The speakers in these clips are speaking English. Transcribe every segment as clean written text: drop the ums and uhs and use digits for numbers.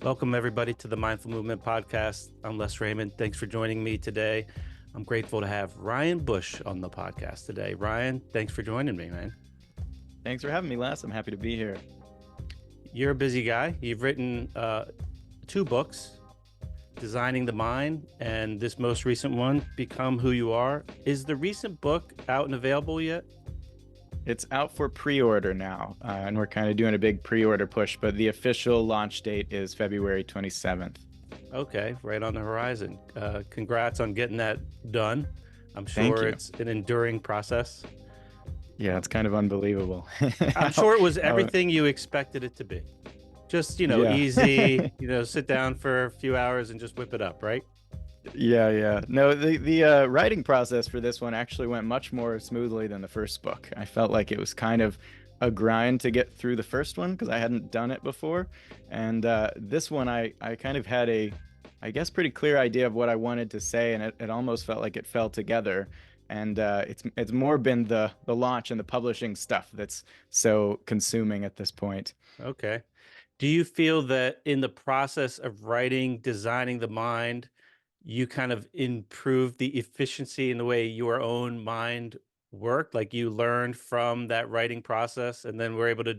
Welcome, everybody, to the Mindful Movement Podcast. I'm Les Raymond. Thanks for joining me today. I'm grateful to have Ryan Bush on the podcast today. Ryan, thanks for joining me, man. Thanks for having me, Les. I'm happy to be here. You're a busy guy. You've written two books, Designing the Mind, and this most recent one, Become Who You Are. Is the recent book out and available yet? It's out for pre-order now, and we're kind of doing a big pre-order push, but the official launch date is February 27th. Okay, right on the horizon. Congrats on getting that done. I'm Thank sure you. it's an enduring process. Yeah, it's kind of unbelievable. I'm sure it was everything you expected it to be. Just, Yeah. easy, sit down for a few hours and just whip it up, right? Yeah. No, the writing process for this one actually went much more smoothly than the first book. I felt like it was kind of a grind to get through the first one because I hadn't done it before. And this one, I kind of had I guess, pretty clear idea of what I wanted to say, and it almost felt like it fell together. And it's more been the launch and the publishing stuff that's so consuming at this point. Okay. Do you feel that in the process of writing, designing the mind, you kind of improved the efficiency in the way your own mind worked? Like you learned from that writing process and then were able to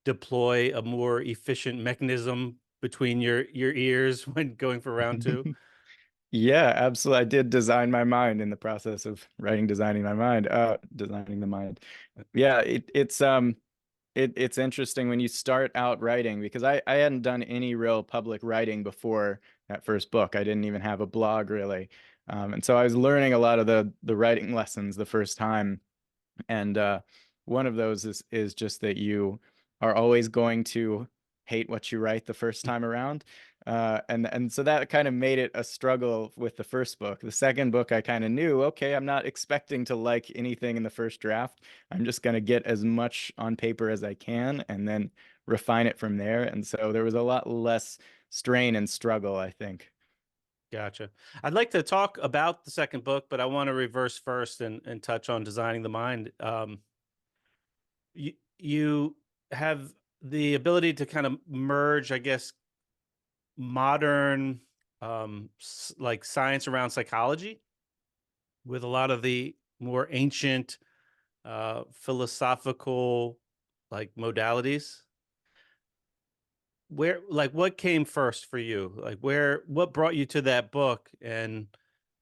deploy a more efficient mechanism between your ears when going for round two? Yeah, absolutely. I did design my mind in the process of writing, designing the mind. Yeah, it's interesting when you start out writing because I hadn't done any real public writing before that first book. I didn't even have a blog really. And so I was learning a lot of the writing lessons the first time. And one of those is just that you are always going to hate what you write the first time around. And so that kind of made it a struggle with the first book. The second book, I kind of knew, okay, I'm not expecting to like anything in the first draft. I'm just going to get as much on paper as I can and then refine it from there. And so there was a lot less strain and struggle, I think. Gotcha. I'd like to talk about the second book, but I want to reverse first and touch on designing the mind. You have the ability to kind of merge, I guess, modern like science around psychology with a lot of the more ancient philosophical like modalities. Where like what came first for you? Like what brought you to that book, and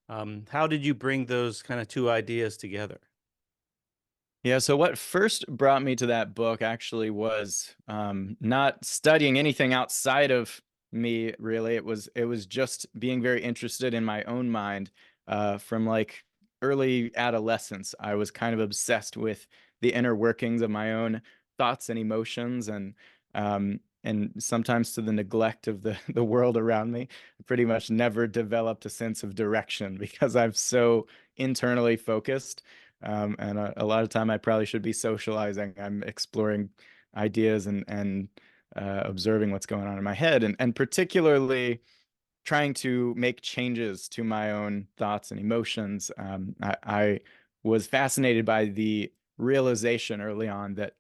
how did you bring those kind of two ideas together? Yeah, so what first brought me to that book actually was not studying anything outside of me, really. It was just being very interested in my own mind from like early adolescence. I was kind of obsessed with the inner workings of my own thoughts and emotions and sometimes to the neglect of the world around me. I pretty much never developed a sense of direction because I'm so internally focused. And a lot of time I probably should be socializing. I'm exploring ideas and observing what's going on in my head, and particularly trying to make changes to my own thoughts and emotions. I was fascinated by the realization early on that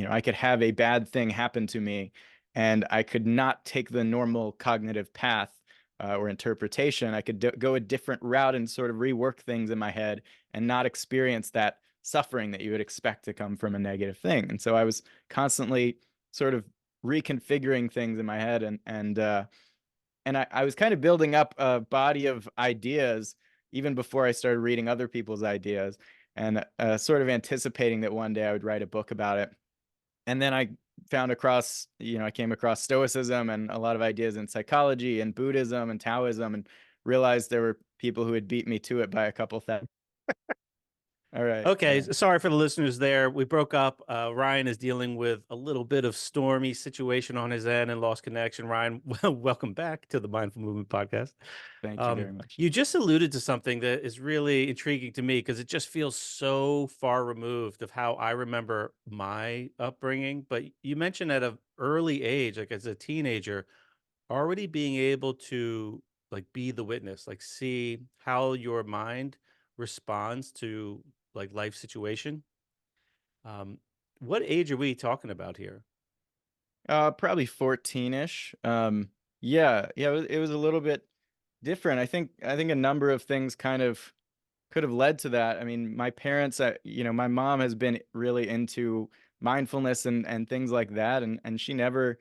I could have a bad thing happen to me, and I could not take the normal cognitive path or interpretation. I could go a different route and sort of rework things in my head and not experience that suffering that you would expect to come from a negative thing. And so I was constantly sort of reconfiguring things in my head and I was kind of building up a body of ideas even before I started reading other people's ideas and sort of anticipating that one day I would write a book about it. And then I came across Stoicism and a lot of ideas in psychology and Buddhism and Taoism and realized there were people who had beat me to it by a couple thousand. All right. Okay, sorry for the listeners there. We broke up. Ryan is dealing with a little bit of stormy situation on his end and lost connection. Ryan, welcome back to the Mindful Movement Podcast. Thank you very much. You just alluded to something that is really intriguing to me because it just feels so far removed of how I remember my upbringing. But you mentioned at an early age, like as a teenager, already being able to like be the witness, like see how your mind responds to like life situation. Um, what age are we talking about here? Probably 14-ish. Yeah, yeah, it was a little bit different. I think a number of things kind of could have led to that. I mean, my parents, my mom has been really into mindfulness and things like that, and she never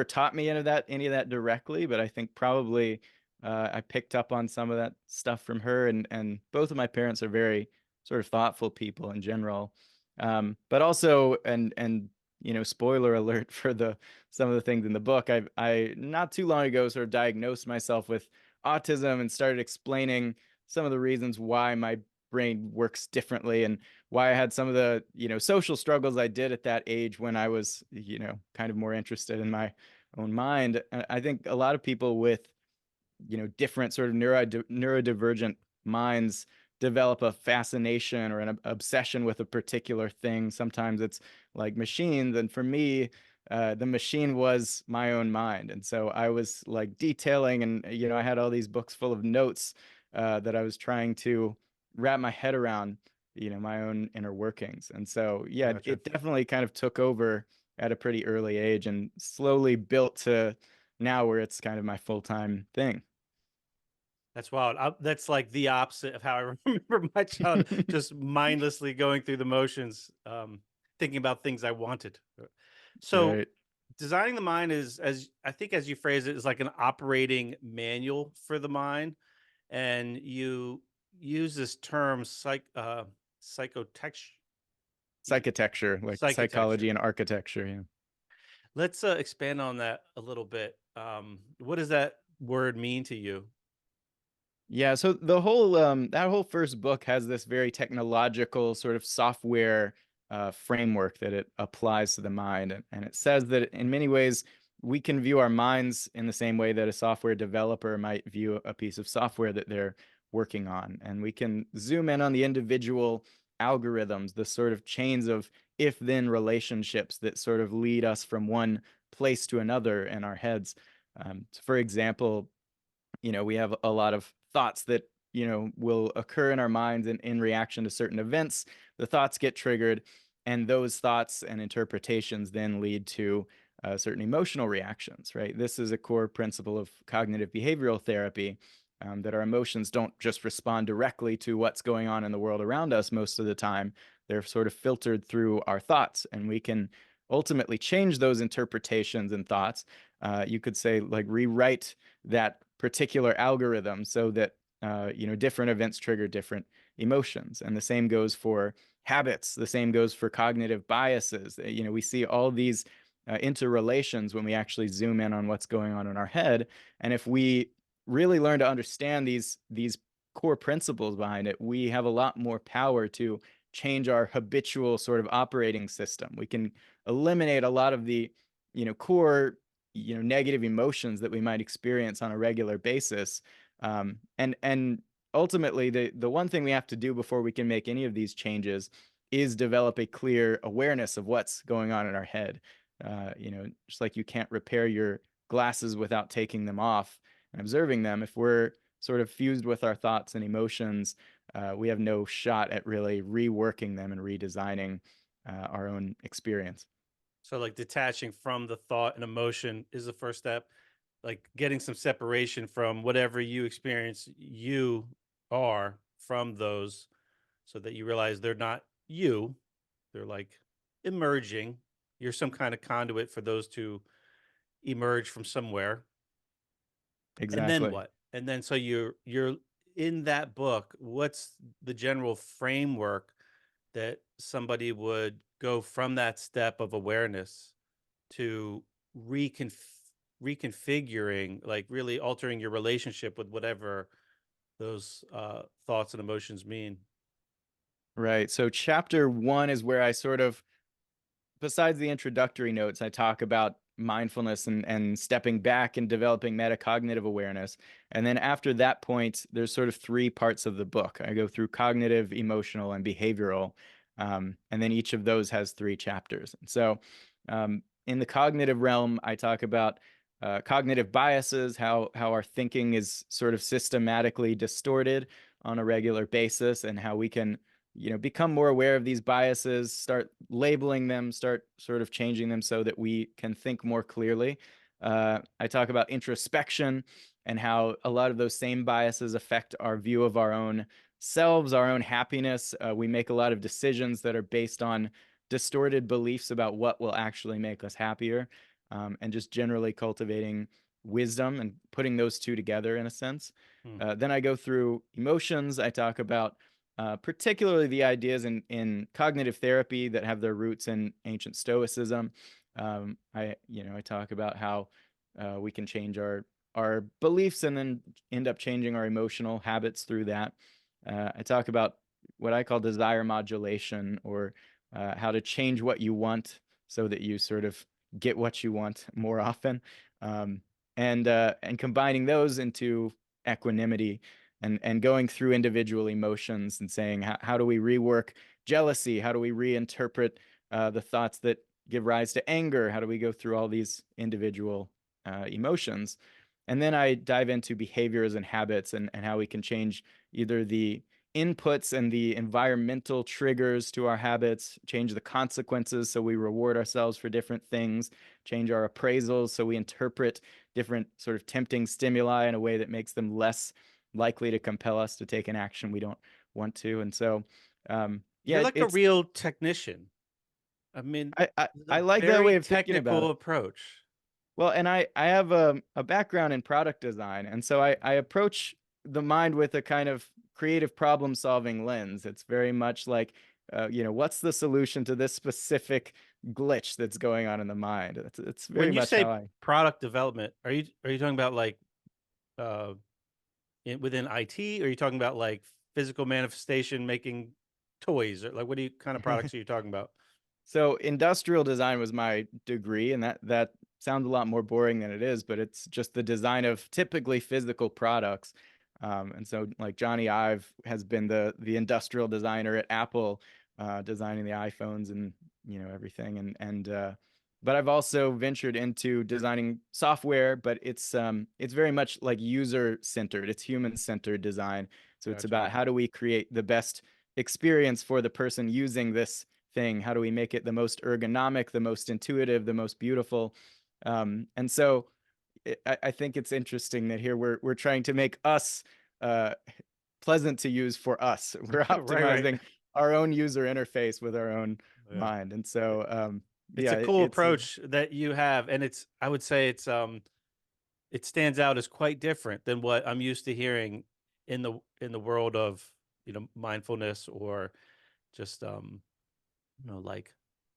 taught me any of that directly, but I think probably I picked up on some of that stuff from her, and both of my parents are very sort of thoughtful people in general. But also, and spoiler alert for the some of the things in the book, I not too long ago sort of diagnosed myself with autism and started explaining some of the reasons why my brain works differently and why I had some of the, social struggles I did at that age when I was, kind of more interested in my own mind. And I think a lot of people with, different sort of neurodivergent minds develop a fascination or an obsession with a particular thing. Sometimes it's like machines, and for me, the machine was my own mind, and so I was like detailing, and I had all these books full of notes that I was trying to wrap my head around, my own inner workings. And so, yeah, it Gotcha. it definitely kind of took over at a pretty early age and slowly built to now where it's kind of my full-time thing. That's wild. That's like the opposite of how I remember my child, just mindlessly going through the motions, thinking about things I wanted. So, Right. designing the mind is, as I think, as you phrase it, is like an operating manual for the mind, and you use this term psychotecture. Psychotecture, like Psychotecture. psychology and architecture, yeah. Let's expand on that a little bit. What does that word mean to you? Yeah, so the whole that whole first book has this very technological sort of software framework that it applies to the mind, and it says that in many ways we can view our minds in the same way that a software developer might view a piece of software that they're working on, and we can zoom in on the individual algorithms, the sort of chains of if-then relationships that sort of lead us from one place to another in our heads. For example, we have a lot of thoughts that, will occur in our minds in reaction to certain events. The thoughts get triggered, and those thoughts and interpretations then lead to certain emotional reactions, right? This is a core principle of cognitive behavioral therapy. That our emotions don't just respond directly to what's going on in the world around us most of the time. They're sort of filtered through our thoughts, and we can ultimately change those interpretations and thoughts. You could say, like, rewrite that particular algorithm so that different events trigger different emotions, and the same goes for habits, the same goes for cognitive biases. We see all these interrelations when we actually zoom in on what's going on in our head, and if we really learn to understand these core principles behind it, we have a lot more power to change our habitual sort of operating system. We can eliminate a lot of the core negative emotions that we might experience on a regular basis. And ultimately, the one thing we have to do before we can make any of these changes is develop a clear awareness of what's going on in our head. Just like you can't repair your glasses without taking them off and observing them. If we're sort of fused with our thoughts and emotions, we have no shot at really reworking them and redesigning our own experience. So, like, detaching from the thought and emotion is the first step. Like, getting some separation from whatever you experience, you are from those, so that you realize they're not you. They're like emerging. You're some kind of conduit for those to emerge from somewhere. And then Exactly. what? And then, so you're in that book, what's the general framework that somebody would go from that step of awareness to reconf reconfiguring, like really altering your relationship with whatever those thoughts and emotions mean? Right. So chapter one is where I sort of, besides the introductory notes, I talk about mindfulness and stepping back and developing metacognitive awareness. And then after that point, there's sort of three parts of the book. I go through cognitive, emotional, and behavioral. And then each of those has three chapters. And so in the cognitive realm, I talk about cognitive biases, how our thinking is sort of systematically distorted on a regular basis, and how we can become more aware of these biases, start labeling them, start sort of changing them so that we can think more clearly. I talk about introspection and how a lot of those same biases affect our view of our own selves, our own happiness. We make a lot of decisions that are based on distorted beliefs about what will actually make us happier, and just generally cultivating wisdom and putting those two together in a sense. Hmm. Then I go through emotions. I talk about particularly the ideas in cognitive therapy that have their roots in ancient Stoicism. I talk about how we can change our beliefs and then end up changing our emotional habits through that. I talk about what I call desire modulation, or how to change what you want so that you sort of get what you want more often, um, and combining those into equanimity, and going through individual emotions and saying how do we rework jealousy, how do we reinterpret the thoughts that give rise to anger, how do we go through all these individual emotions. And then I dive into behaviors and habits, and how we can change either the inputs and the environmental triggers to our habits, change the consequences so we reward ourselves for different things, change our appraisals so we interpret different sort of tempting stimuli in a way that makes them less likely to compel us to take an action we don't want to. And so, You're yeah, like a it's real technician. I mean, it's I a like that very way of thinking about technical it. approach. Well, and I have a background in product design, and so I approach the mind with a kind of creative problem solving lens. It's very much like, what's the solution to this specific glitch that's going on in the mind? It's very When you much how say I. product development, are you talking about like uh within IT, or are you talking about like physical manifestation making toys, or like what do you kind of products are you talking about? So industrial design was my degree, and that sounds a lot more boring than it is, but it's just the design of typically physical products. And so, like Johnny Ive has been the industrial designer at Apple, designing the iPhones and everything. But I've also ventured into designing software, but it's very much like user centered. It's human centered design. So it's Gotcha. about how do we create the best experience for the person using this thing? How do we make it the most ergonomic, the most intuitive, the most beautiful? And so I think it's interesting that here we're trying to make us uh, pleasant to use for us. We're Right, right. optimizing our own user interface with our own Yeah. mind, and so It's a yeah, cool it's approach that you have, and I would say it stands out as quite different than what I'm used to hearing in the world of, mindfulness, or just like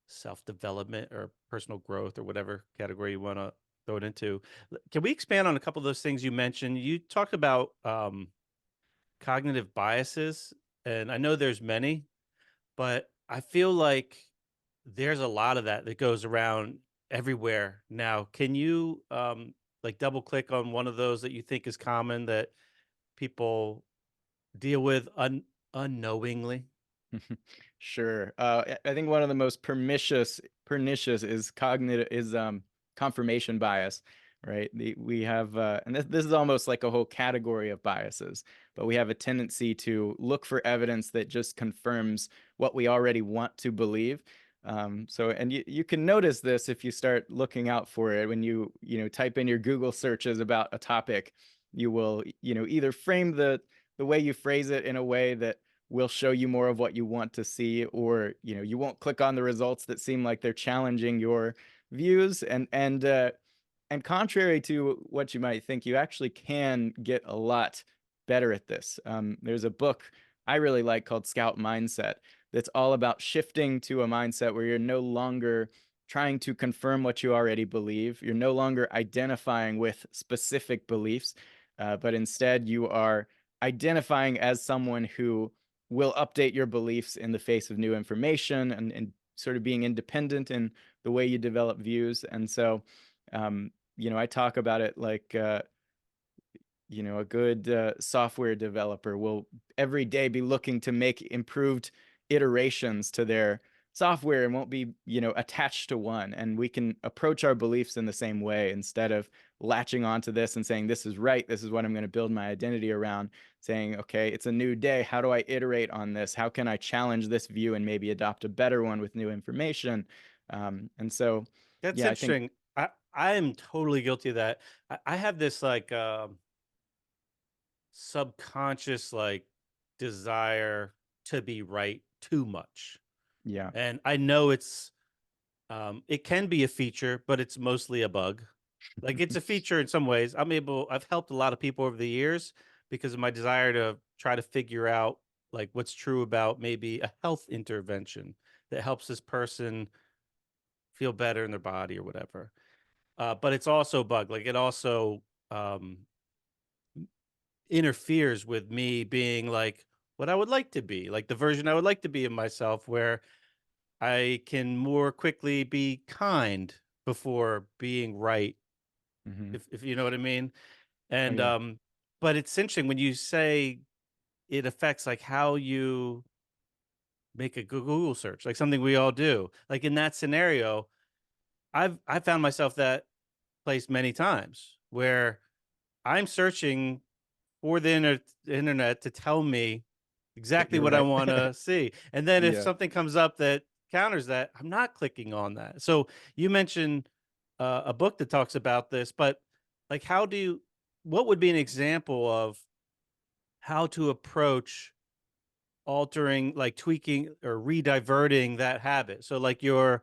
self-development or personal growth, or whatever category you want to throw it into. Can we expand on a couple of those things you mentioned? You talked about cognitive biases, and I know there's many, but I feel like there's a lot of that goes around everywhere now. Can you like double click on one of those that you think is common that people deal with unknowingly? Sure. I think one of the most pernicious is cognitive is confirmation bias, right? We have and this is almost like a whole category of biases, but we have a tendency to look for evidence that just confirms what we already want to believe. So, and you can notice this if you start looking out for it when you type in your Google searches about a topic. You will either frame the way you phrase it in a way that will show you more of what you want to see, or you won't click on the results that seem like they're challenging your views. And contrary to what you might think, you actually can get a lot better at this. There's a book I really like called Scout Mindset that's all about shifting to a mindset where you're no longer trying to confirm what you already believe. You're no longer identifying with specific beliefs, but instead you are identifying as someone who will update your beliefs in the face of new information, and sort of being independent in the way you develop views. And so, I talk about it like, a good software developer will every day be looking to make improved iterations to their software and won't be, attached to one. And we can approach our beliefs in the same way instead of latching onto this and saying, this is right. This is what I'm going to build my identity around. Saying, okay, it's a new day. How do I iterate on this? How can I challenge this view and maybe adopt a better one with new information? And so, That's yeah, I think. interesting. I am totally guilty of that. I have this like subconscious like desire to be right too much. Yeah. And I know it can be a feature, but it's mostly a bug. Like it's a feature in some ways. I've helped a lot of people over the years because of my desire to try to figure out like what's true about maybe a health intervention that helps this person feel better in their body or whatever. But it's also a bug. Like it also um, interferes with me being like what I would like to be, like the version I would like to be of myself, where I can more quickly be kind before being right, Hmm. if you know what I mean. Oh And yeah. but it's interesting when you say it affects like how you make a Google search, like something we all do. Like in that scenario, I found myself that place many times where I'm searching for the internet to tell me That exactly you're what I right. want to see. And then if Yeah. something comes up that counters that, I'm not clicking on that. So you mentioned a book that talks about this, but like, what would be an example of how to approach altering, like tweaking or rediverting that habit? So like you're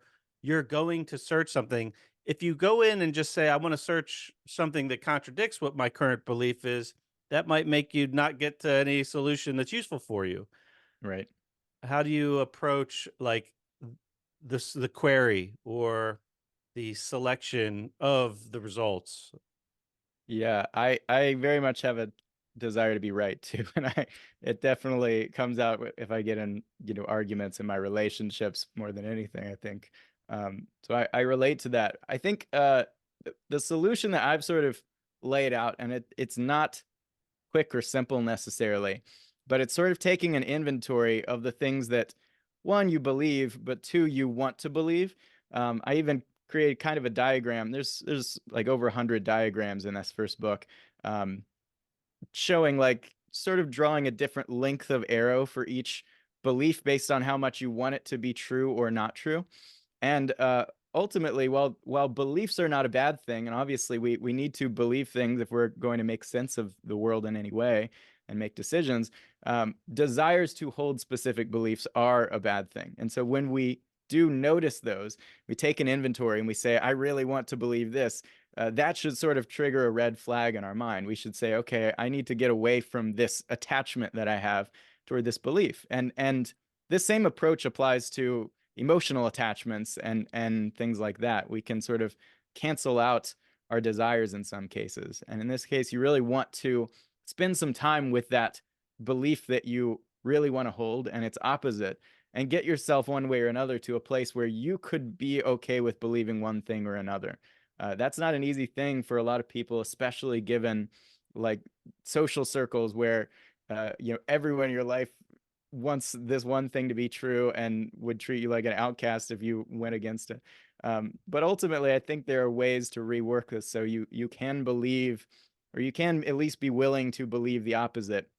going to search something. If you go in and just say, I want to search something that contradicts what my current belief is, that might make you not get to any solution that's useful for you. Right. How do you approach like the query or the selection of the results? Yeah, I very much have a desire to be right too, and I it definitely comes out if I get in, arguments in my relationships more than anything, I think. So I relate to that. I think the solution that I've sort of laid out, and it's not quick or simple necessarily, but it's sort of taking an inventory of the things that one you believe, but two you want to believe. I even created kind of a diagram. There's like over 100 diagrams in this first book, um, showing like sort of drawing a different length of arrow for each belief based on how much you want it to be true or not true. And ultimately, while beliefs are not a bad thing, and obviously we need to believe things if we're going to make sense of the world in any way and make decisions, desires to hold specific beliefs are a bad thing. And so when we do notice those, we take an inventory and we say, I really want to believe this. That should sort of trigger a red flag in our mind. We should say, okay, I need to get away from this attachment that I have toward this belief. And this same approach applies to emotional attachments and things like that. We can sort of cancel out our desires in some cases. And in this case, you really want to spend some time with that belief that you really want to hold and its opposite, and get yourself one way or another to a place where you could be okay with believing one thing or another. That's not an easy thing for a lot of people, especially given like social circles where everyone in your life wants this one thing to be true and would treat you like an outcast if you went against it. But ultimately, I think there are ways to rework this so you can believe, or you can at least be willing to believe the opposite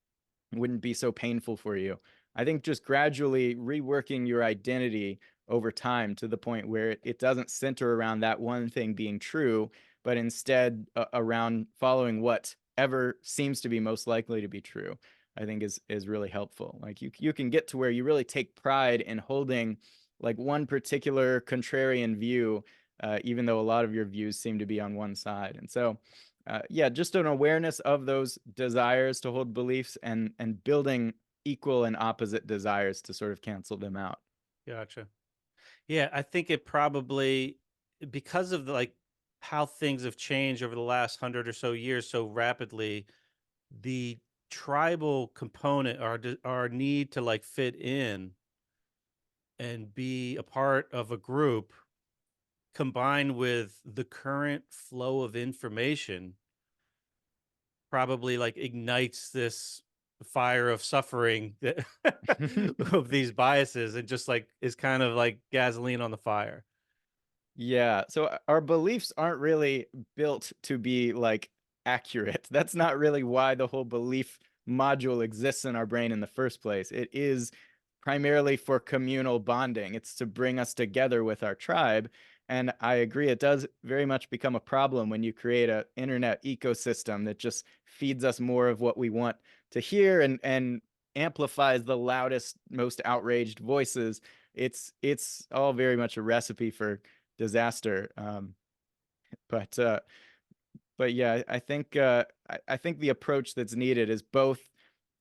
wouldn't be so painful for you. I think just gradually reworking your identity over time to the point where it doesn't center around that one thing being true, but instead around following whatever seems to be most likely to be true, I think is really helpful. Like you can get to where you really take pride in holding like one particular contrarian view, even though a lot of your views seem to be on one side. And so yeah, just an awareness of those desires to hold beliefs and building equal and opposite desires to sort of cancel them out. Gotcha. Yeah, I think it probably, because of like how things have changed over the last 100 or so years so rapidly, the tribal component, our need to like fit in and be a part of a group, combined with the current flow of information, probably like ignites this fire of suffering that of these biases, and just like is kind of like gasoline on the fire. Yeah. So our beliefs aren't really built to be like accurate. That's not really why the whole belief module exists in our brain in the first place. It is primarily for communal bonding. It's to bring us together with our tribe. and I agree, it does very much become a problem when you create a internet ecosystem that just feeds us more of what we want to hear and amplifies the loudest, most outraged voices. It's all very much a recipe for disaster. But but yeah, I think the approach that's needed is both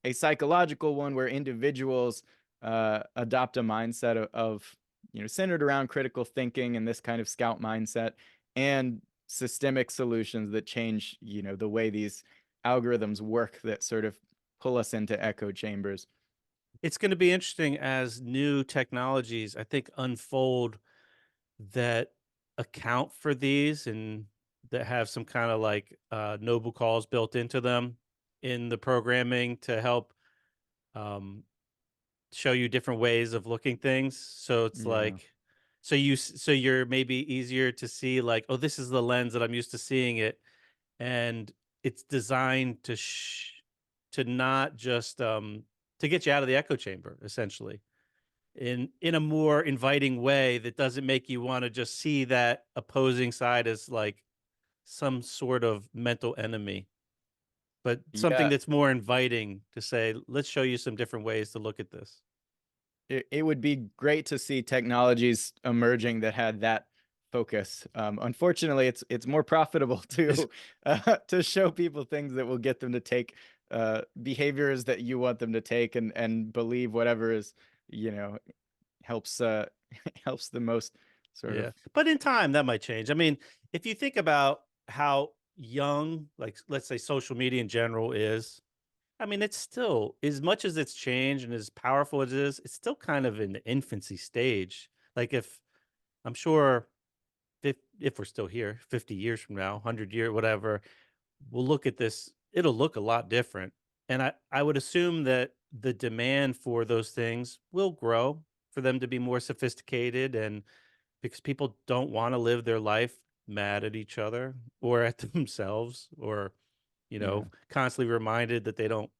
a psychological one where individuals adopt a mindset of centered around critical thinking and this kind of scout mindset, and systemic solutions that change the way these algorithms work that sort of pull us into echo chambers. It's going to be interesting as new technologies, I think, unfold that account for these and that have some kind of like noble cause built into them in the programming to help um, show you different ways of looking things. So it's Yeah, like, so you're maybe easier to see like, oh, this is the lens that I'm used to seeing it, and it's designed to not just to get you out of the echo chamber, essentially, in a more inviting way that doesn't make you want to just see that opposing side as like some sort of mental enemy, but something yeah. that's more inviting to say, let's show you some different ways to look at this. It would be great to see technologies emerging that had that focus. Unfortunately, it's more profitable to show people things that will get them to take behaviors that you want them to take, and believe whatever is you know helps helps the most sort Yeah. of. But in time, that might change. I mean, if you think about how young, like, let's say social media in general is, I mean, it's still, as much as it's changed and as powerful as it is, it's still kind of in the infancy stage. Like, if I'm sure if we're still here 50 years from now, 100 year, whatever, we'll look at this, it'll look a lot different. And I would assume that the demand for those things will grow for them to be more sophisticated, and because people don't want to live their life mad at each other or at themselves, or Yeah. constantly reminded that they don't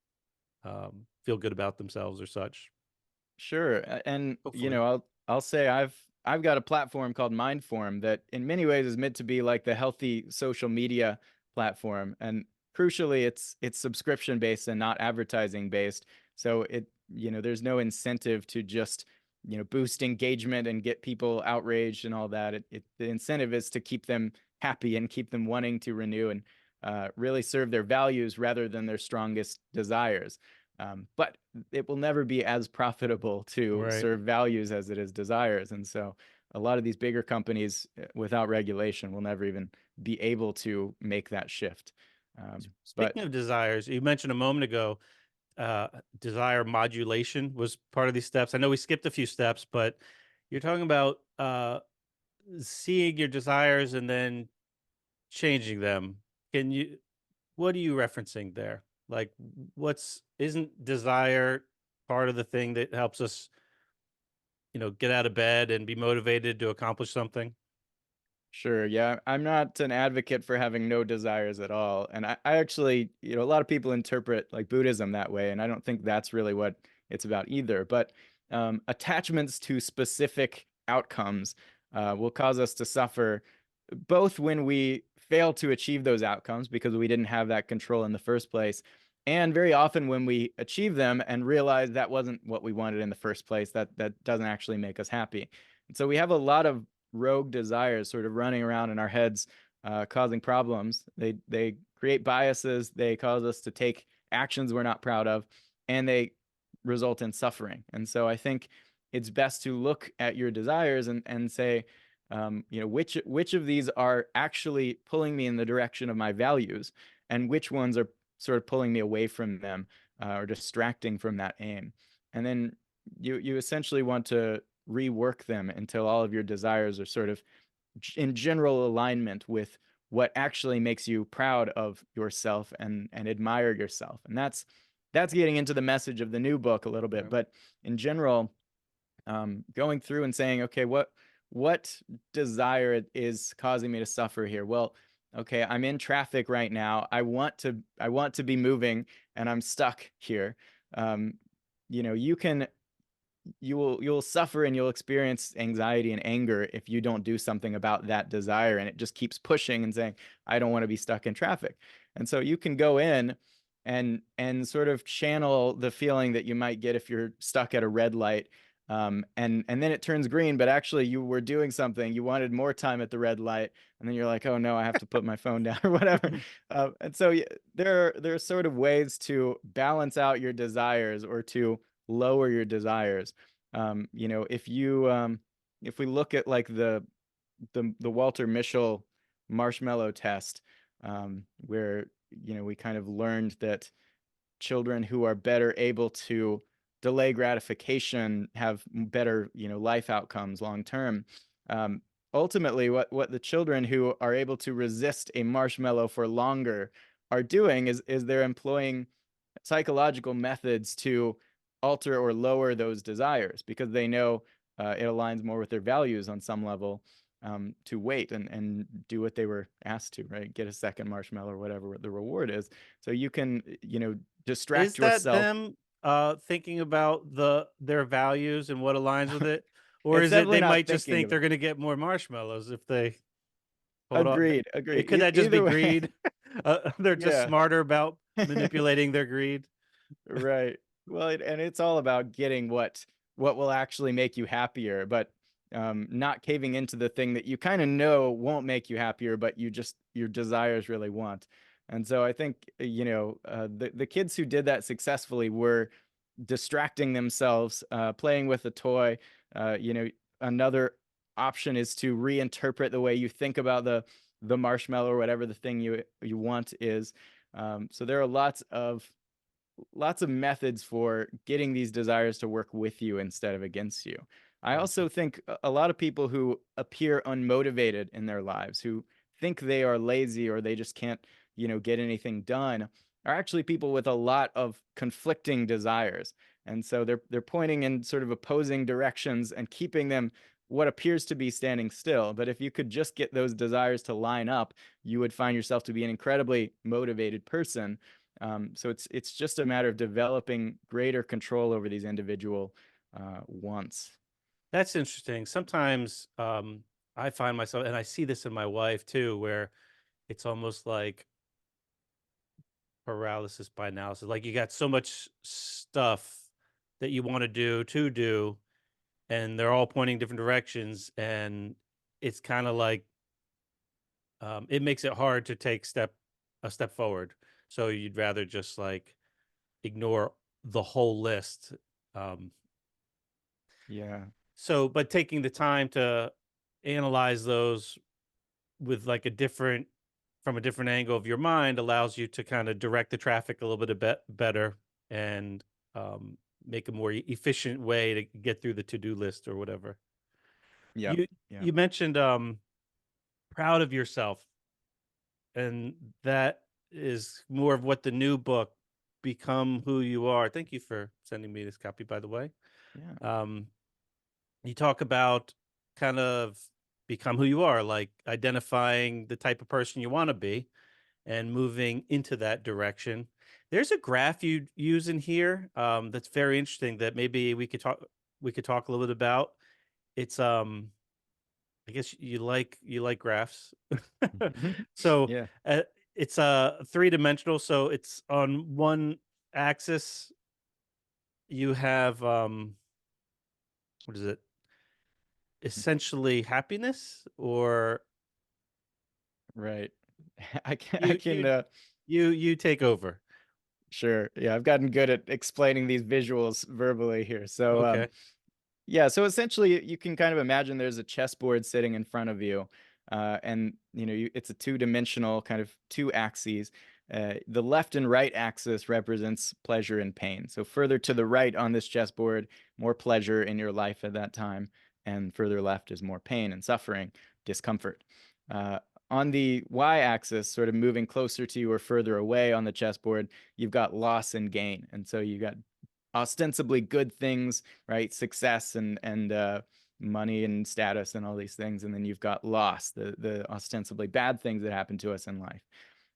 feel good about themselves or such. Sure, and Hopefully. I'll say I've got a platform called Mindform that in many ways is meant to be like the healthy social media platform, and crucially, it's subscription based and not advertising based. So there's no incentive to just boost engagement and get people outraged and all that. The incentive is to keep them happy and keep them wanting to renew and really serve their values rather than their strongest desires. But it will never be as profitable to Right. serve values as it is desires. And so a lot of these bigger companies without regulation will never even be able to make that shift. But Speaking of desires, you mentioned a moment ago, uh, desire modulation was part of these steps. I know we skipped a few steps, but you're talking about seeing your desires and then changing them. Can you, what are you referencing there? Like, isn't desire part of the thing that helps us, get out of bed and be motivated to accomplish something? sure. Yeah. I'm not an advocate for having no desires at all. And I actually, a lot of people interpret like Buddhism that way. And I don't think that's really what it's about either. But attachments to specific outcomes will cause us to suffer both when we fail to achieve those outcomes because we didn't have that control in the first place. And very often when we achieve them and realize that wasn't what we wanted in the first place, that doesn't actually make us happy. And so we have a lot of rogue desires sort of running around in our heads, causing problems. They create biases. They cause us to take actions we're not proud of, and they result in suffering. And so I think it's best to look at your desires and say, which of these are actually pulling me in the direction of my values, and which ones are sort of pulling me away from them or distracting from that aim. And then you essentially want to rework them until all of your desires are sort of in general alignment with what actually makes you proud of yourself and admire yourself. And that's getting into the message of the new book a little bit. Right. But in general, going through and saying, okay, what desire is causing me to suffer here? Well, okay, I'm in traffic right now. I want to be moving, and I'm stuck here. Um, you can you'll suffer and you'll experience anxiety and anger if you don't do something about that desire, and it just keeps pushing and saying, I don't want to be stuck in traffic. And so you can go in and sort of channel the feeling that you might get if you're stuck at a red light, and then it turns green, but actually you were doing something, you wanted more time at the red light, and then you're like, oh no, I have to put my phone down or whatever. And so there are sort of ways to balance out your desires or to lower your desires. If we look at like the Walter Mischel marshmallow test, where we kind of learned that children who are better able to delay gratification have better life outcomes long term. Um, Ultimately, what the children who are able to resist a marshmallow for longer are doing is they're employing psychological methods to alter or lower those desires because they know it aligns more with their values on some level, to wait and do what they were asked to, right? Get a second marshmallow or whatever the reward is. So you can, distract Is that yourself. them, thinking about their values and what aligns with it? Or It's is it definitely they not might just thinking think of they're it. gonna get more marshmallows if they hold on? Agreed, agreed. Could that just be Either way, greed? They're just yeah. smarter about manipulating their greed? Right. Well, and it's all about getting what will actually make you happier, but not caving into the thing that you kind of know won't make you happier, but your desires really want. And so I think the kids who did that successfully were distracting themselves, playing with a toy. Another option is to reinterpret the way you think about the marshmallow or whatever the thing you want is. So there are lots of methods for getting these desires to work with you instead of against you. I Gotcha. also think a lot of people who appear unmotivated in their lives, who think they are lazy or they just can't, get anything done, are actually people with a lot of conflicting desires. And so they're pointing in sort of opposing directions and keeping them what appears to be standing still. But if you could just get those desires to line up, you would find yourself to be an incredibly motivated person. So it's just a matter of developing greater control over these individual wants. That's interesting. Sometimes, I find myself and I see this in my wife too, where it's almost like paralysis by analysis. Like, you got so much stuff that you wanna do, to do, and they're all pointing different directions, and it's kinda like, it makes it hard to take a step forward. So you'd rather just, like, ignore the whole list. Um, Yeah. but taking the time to analyze those with, like, a different from a different angle of your mind allows you to kinda direct the traffic a little bit better and, um, make a more efficient way to get through the to-do list or whatever. Yep. You Yep. you mentioned, proud of yourself, and that is more of what the new book, Become Who You Are. Thank you for sending me this copy, by the way. Yeah. Um, you talk about kind of become who you are, like identifying the type of person you wanna be and moving into that direction. There's a graph you use in here, that's very interesting that maybe we could talk a little bit about. It's, I guess you like graphs. So, Yeah. it's, three-dimensional, so it's on one axis, you have, what is it? Essentially happiness, or Right. I can I you can you you take over. sure. Yeah, I've gotten good at explaining these visuals verbally here. So Okay. yeah, so essentially, you can kind of imagine there's a chessboard sitting in front of you, and it's a two-dimensional kind of two axes. The left and right axis represents pleasure and pain. So further to the right on this chessboard, more pleasure in your life at that time, and further left is more pain and suffering, discomfort. Uh, on the y-axis, sort of moving closer to you or further away on the chessboard, you've got loss and gain, and so you got ostensibly good things, right? Success and money and status and all these things, and then you've got loss, the ostensibly bad things that happen to us in life.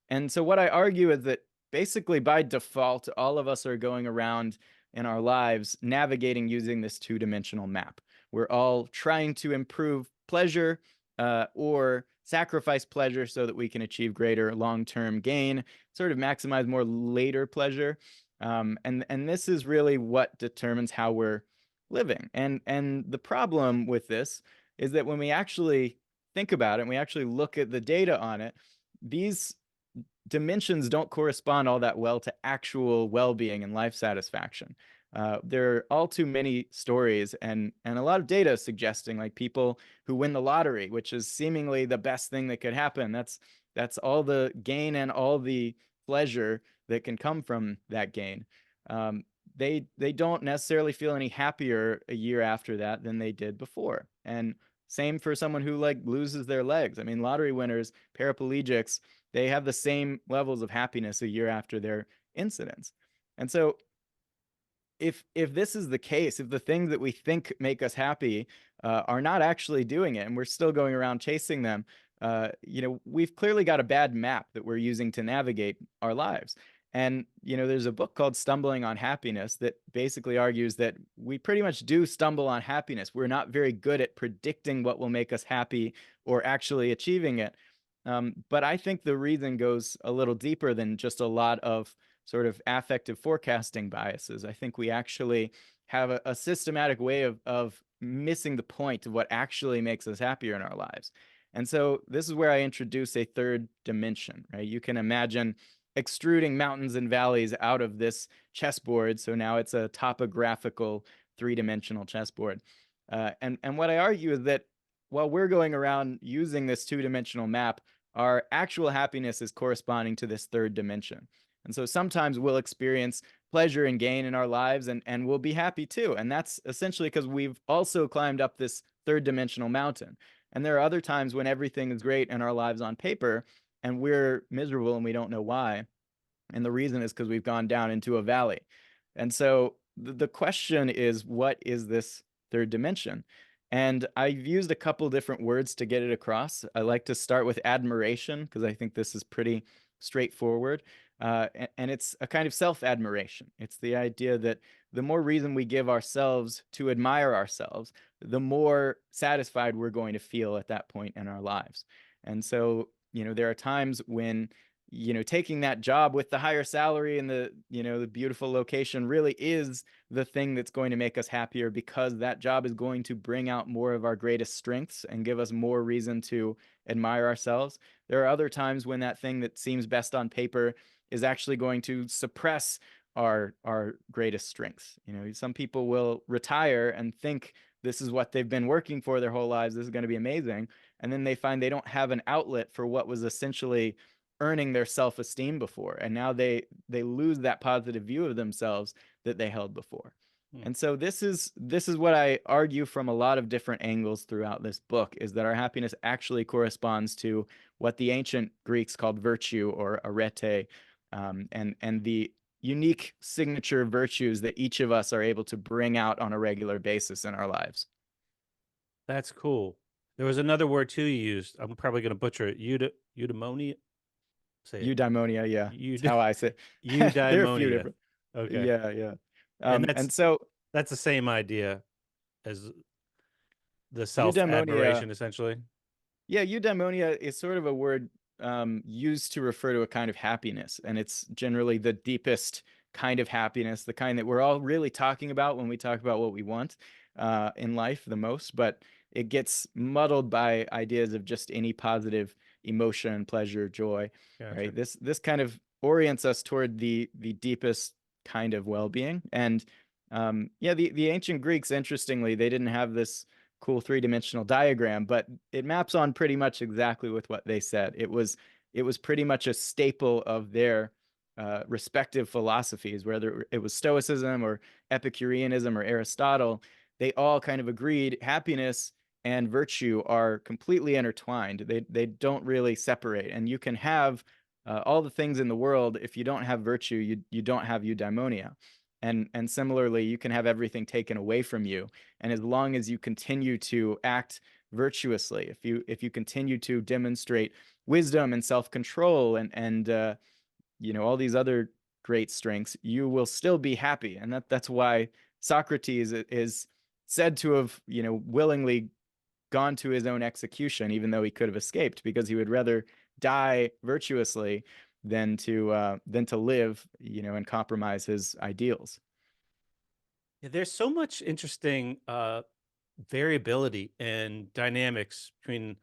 And so what I argue is that basically by default, all of us are going around in our lives navigating using this two-dimensional map. We're all trying to improve pleasure or sacrifice pleasure so that we can achieve greater long-term gain, sort of maximize more later pleasure. And this is really what determines how we're living. And the problem with this is that when we actually think about it and we actually look at the data on it, these dimensions don't correspond all that well to actual well-being and life satisfaction. There are all too many stories and a lot of data suggesting like people who win the lottery, which is seemingly the best thing that could happen. That's all the gain and all the pleasure that can come from that gain. Um, they don't necessarily feel any happier a year after that than they did before. And same for someone who like loses their legs. I mean, lottery winners, paraplegics, they have the same levels of happiness a year after their incidents. And so if this is the case, if the things that we think make us happy are not actually doing it, and we're still going around chasing them, we've clearly got a bad map that we're using to navigate our lives. And there's a book called Stumbling on Happiness that basically argues that we pretty much do stumble on happiness. We're not very good at predicting what will make us happy or actually achieving it. But I think the reason goes a little deeper than just a lot of sort of affective forecasting biases. I think we actually have a systematic way of missing the point of what actually makes us happier in our lives. And so this is where I introduce a third dimension, right? You can imagine extruding mountains and valleys out of this chessboard. So now it's a topographical three-dimensional chessboard. And what I argue is that while we're going around using this two-dimensional map, our actual happiness is corresponding to this third dimension. And so sometimes we'll experience pleasure and gain in our lives and we'll be happy too. And that's essentially because we've also climbed up this third dimensional mountain. And there are other times when everything is great in our lives on paper and we're miserable and we don't know why. And the reason is because we've gone down into a valley. And so the question is, what is this third dimension? And I've used a couple different words to get it across. I like to start with admiration because I think this is pretty straightforward. And it's a kind of self-admiration. It's the idea that the more reason we give ourselves to admire ourselves, the more satisfied we're going to feel at that point in our lives. And so, there are times when taking that job with the higher salary and the beautiful location really is the thing that's going to make us happier because that job is going to bring out more of our greatest strengths and give us more reason to admire ourselves. There are other times when that thing that seems best on paper is actually going to suppress our greatest strengths. Some people will retire and think this is what they've been working for their whole lives. This is going to be amazing. And then they find they don't have an outlet for what was essentially earning their self-esteem before, and now they lose that positive view of themselves that they held before. Hmm. And so this is what I argue from a lot of different angles throughout this book, is that our happiness actually corresponds to what the ancient Greeks called virtue, or arete, and the unique signature virtues that each of us are able to bring out on a regular basis in our lives. That's cool. There was another word too you used. I'm probably going to butcher it. Eudaimonia. Say it. Eudaimonia, yeah, it's Eud how I say it. There are a few eudaimonia. different. Okay. Yeah, yeah. And And so that's the same idea as the eudaimonia, self-admiration, essentially. yeah, eudaimonia is sort of a word used to refer to a kind of happiness, and it's generally the deepest kind of happiness, the kind that we're all really talking about when we talk about what we want in life the most, but it gets muddled by ideas of just any positive emotion, pleasure, joy, Gotcha. right? This kind of orients us toward the deepest kind of well-being. And yeah, the ancient Greeks, interestingly, they didn't have this cool three-dimensional diagram, but it maps on pretty much exactly with what they said. It was pretty much a staple of their respective philosophies, whether it was Stoicism or Epicureanism or Aristotle. They all kind of agreed happiness and virtue are completely intertwined. They don't really separate, and you can have all the things in the world. If you don't have virtue, you don't have eudaimonia. And similarly, you can have everything taken away from you, and as long as you continue to act virtuously, if you continue to demonstrate wisdom and self-control and all these other great strengths, you will still be happy. And that's why Socrates is said to have, willingly gone to his own execution, even though he could have escaped, because he would rather die virtuously than to live, and compromise his ideals. Yeah, there's so much interesting variability and dynamics between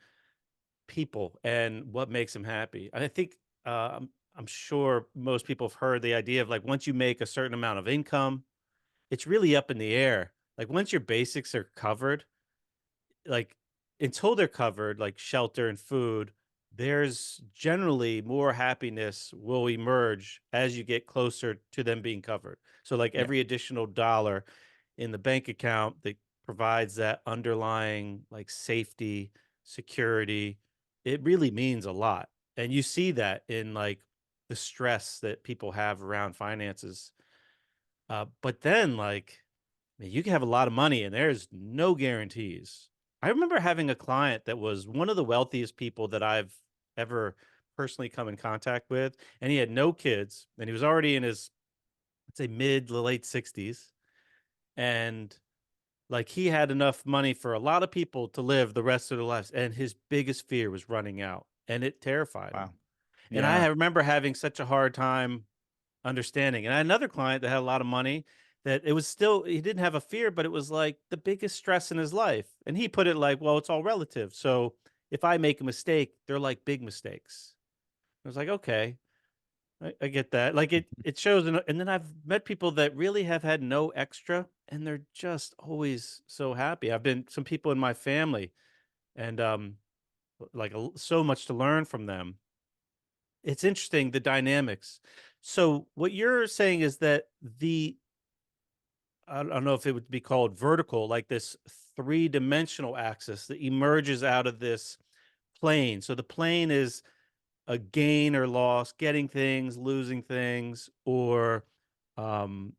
people and what makes them happy. And I think I'm sure most people have heard the idea of like once you make a certain amount of income, it's really up in the air. Like once your basics are covered, like until they're covered, like shelter and food, there's generally more happiness will emerge as you get closer to them being covered. So like Yeah. every additional dollar in the bank account that provides that underlying like safety, security, it really means a lot. And you see that in like the stress that people have around finances. But then like man, you can have a lot of money and there's no guarantees. I remember having a client that was one of the wealthiest people that I've ever personally come in contact with, and he had no kids, and he was already in his, let's say, mid to late 60s, and like he had enough money for a lot of people to live the rest of their lives, and his biggest fear was running out, and it terrified him. Wow. And Yeah. I remember having such a hard time understanding. And I had another client that had a lot of money that it was still he didn't have a fear, but it was like the biggest stress in his life. And he put it like, well, it's all relative. So if I make a mistake, they're like big mistakes. I was like, okay, I get that. Like it shows, and then I've met people that really have had no extra, and they're just always so happy. I've been some people in my family, and like so much to learn from them. It's interesting the dynamics. So what you're saying is that I don't know if it would be called vertical, like this three-dimensional axis that emerges out of this plane. So the plane is a gain or loss, getting things, losing things, or um,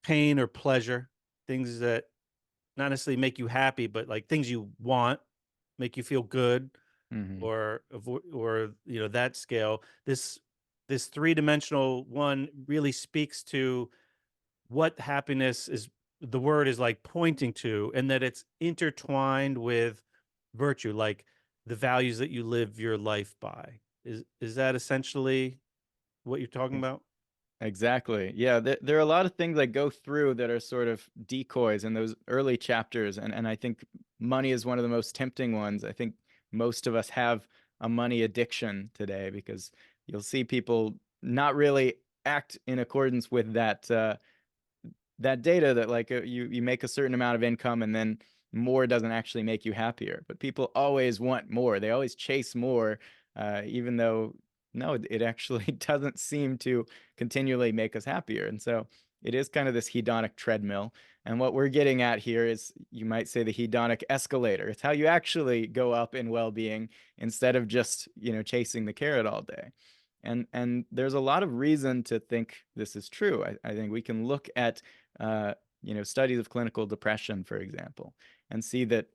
pain or pleasure, things that not necessarily make you happy, but like things you want, make you feel good, Hmm. or that scale. This three-dimensional one really speaks to what happiness is, the word is like pointing to, and that it's intertwined with virtue, like the values that you live your life by. Is that essentially what you're talking about? Exactly. Yeah, there are a lot of things that go through that are sort of decoys in those early chapters, and I think money is one of the most tempting ones. I think most of us have a money addiction today because you'll see people not really act in accordance with that data that like you make a certain amount of income and then more doesn't actually make you happier. But people always want more. They always chase more, even though no, it actually doesn't seem to continually make us happier. And so it is kind of this hedonic treadmill. And what we're getting at here is, you might say, the hedonic escalator. It's how you actually go up in well-being instead of just, chasing the carrot all day. And there's a lot of reason to think this is true. I think we can look at studies of clinical depression, for example, and see that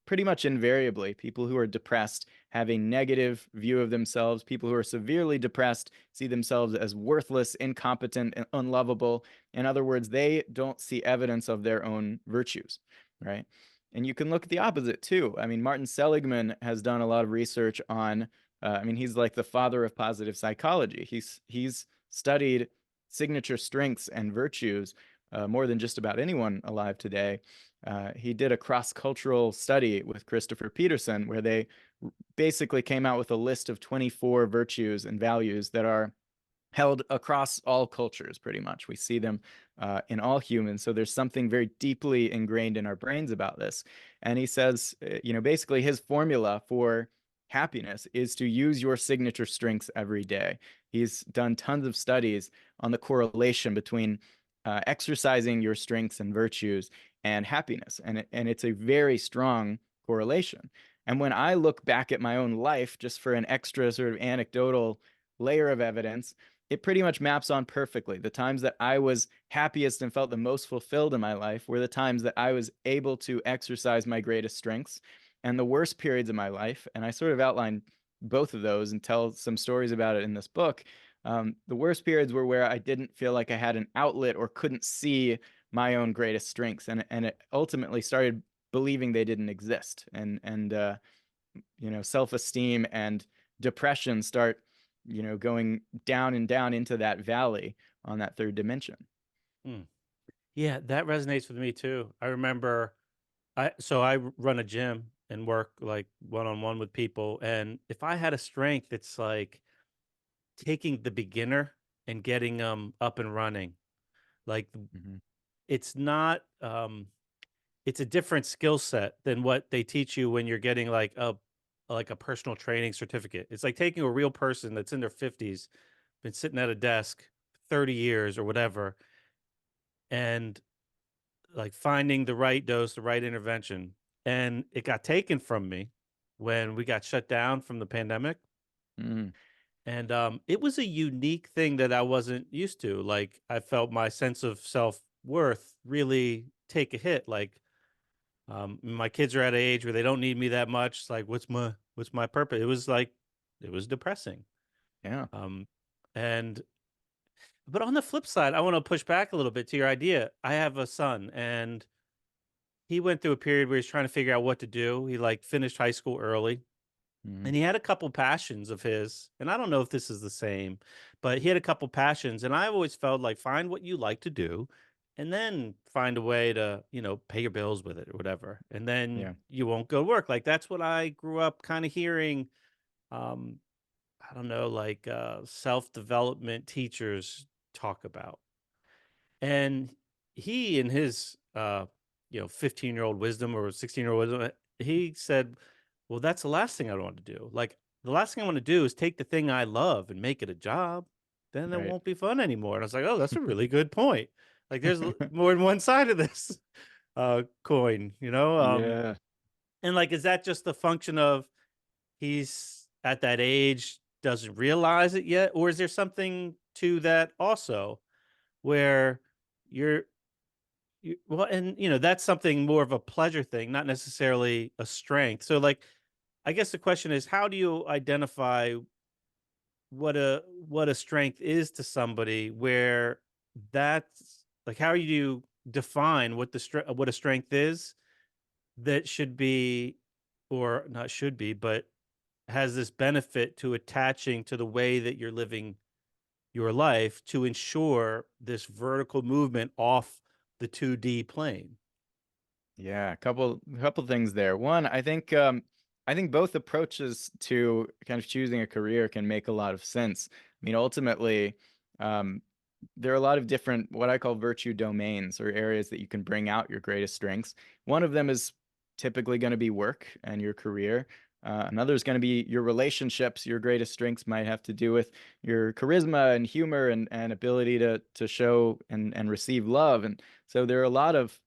pretty much invariably people who are depressed have a negative view of themselves. People who are severely depressed see themselves as worthless, incompetent, and unlovable. In other words, they don't see evidence of their own virtues, right? And you can look at the opposite too. I mean, Martin Seligman has done a lot of research on, he's like the father of positive psychology. He's studied signature strengths and virtues more than just about anyone alive today. He did a cross-cultural study with Christopher Peterson where they basically came out with a list of 24 virtues and values that are held across all cultures, pretty much. We see them in all humans. So there's something very deeply ingrained in our brains about this. And he says, basically his formula for happiness is to use your signature strengths every day. He's done tons of studies on the correlation between exercising your strengths and virtues and happiness. And it's a very strong correlation. And when I look back at my own life, just for an extra sort of anecdotal layer of evidence, it pretty much maps on perfectly. The times that I was happiest and felt the most fulfilled in my life were the times that I was able to exercise my greatest strengths. And the worst periods of my life, and I sort of outline both of those and tell some stories about it in this book, The worst periods were where I didn't feel like I had an outlet or couldn't see my own greatest strengths, and it ultimately started believing they didn't exist, and self-esteem and depression start, going down and down into that valley on that third dimension. Hmm. Yeah, that resonates with me too. I remember I run a gym and work like one on one with people, and if I had a strength, it's like taking the beginner and getting them up and running. Like Mhm. it's not it's a different skill set than what they teach you when you're getting like a personal training certificate. It's like taking a real person that's in their 50s, been sitting at a desk 30 years or whatever, and like finding the right dose, the right intervention. And it got taken from me when we got shut down from the pandemic. Mm, And it was a unique thing that I wasn't used to. Like I felt my sense of self-worth really take a hit. Like my kids are at an age where they don't need me that much. It's like, what's my purpose? It was like it was depressing. yeah. Um, and but on the flip side, I want to push back a little bit to your idea. I have a son, and he went through a period where he's trying to figure out what to do. He like finished high school early, Mhm. and he had a couple passions of his. And I don't know if this is the same, but he had a couple passions, and I always felt like find what you like to do and then find a way to, pay your bills with it or whatever. And then Yeah. you won't go to work. Like that's what I grew up kind of hearing um I don't know, like self-development teachers talk about. And he in his 15-year-old wisdom or 16-year-old wisdom, he said, "Well, that's the last thing I want to do. Like the last thing I want to do is take the thing I love and make it a job. Then it Right. won't be fun anymore." And I was like, "Oh, that's a really good point. Like there's more than one side of this coin, you know?" Yeah. And like is that just the function of he's at that age, doesn't realize it yet, or is there something to that also where you're well, and that's something more of a pleasure thing, not necessarily a strength. So, like, I guess the question is, how do you identify what a strength is to somebody? Where that's like, how do you define what a strength is that should be, or not should be, but has this benefit to attaching to the way that you're living your life to ensure this vertical movement off the 2D plane? Yeah, a couple things there. One, I think both approaches to kind of choosing a career can make a lot of sense. I mean, ultimately, um, there are a lot of different what I call virtue domains or areas that you can bring out your greatest strengths. One of them is typically going to be work and your career. Another is going to be your relationships. Your greatest strengths might have to do with your charisma and humor and ability to show and receive love. And so there are a lot of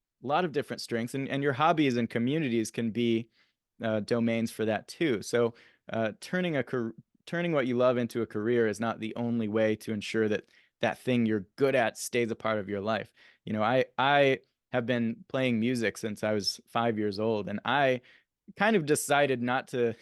different strengths, and your hobbies and communities can be domains for that too. So turning what you love into a career is not the only way to ensure that that thing you're good at stays a part of your life. I have been playing music since I was 5 years old, and I kind of decided not to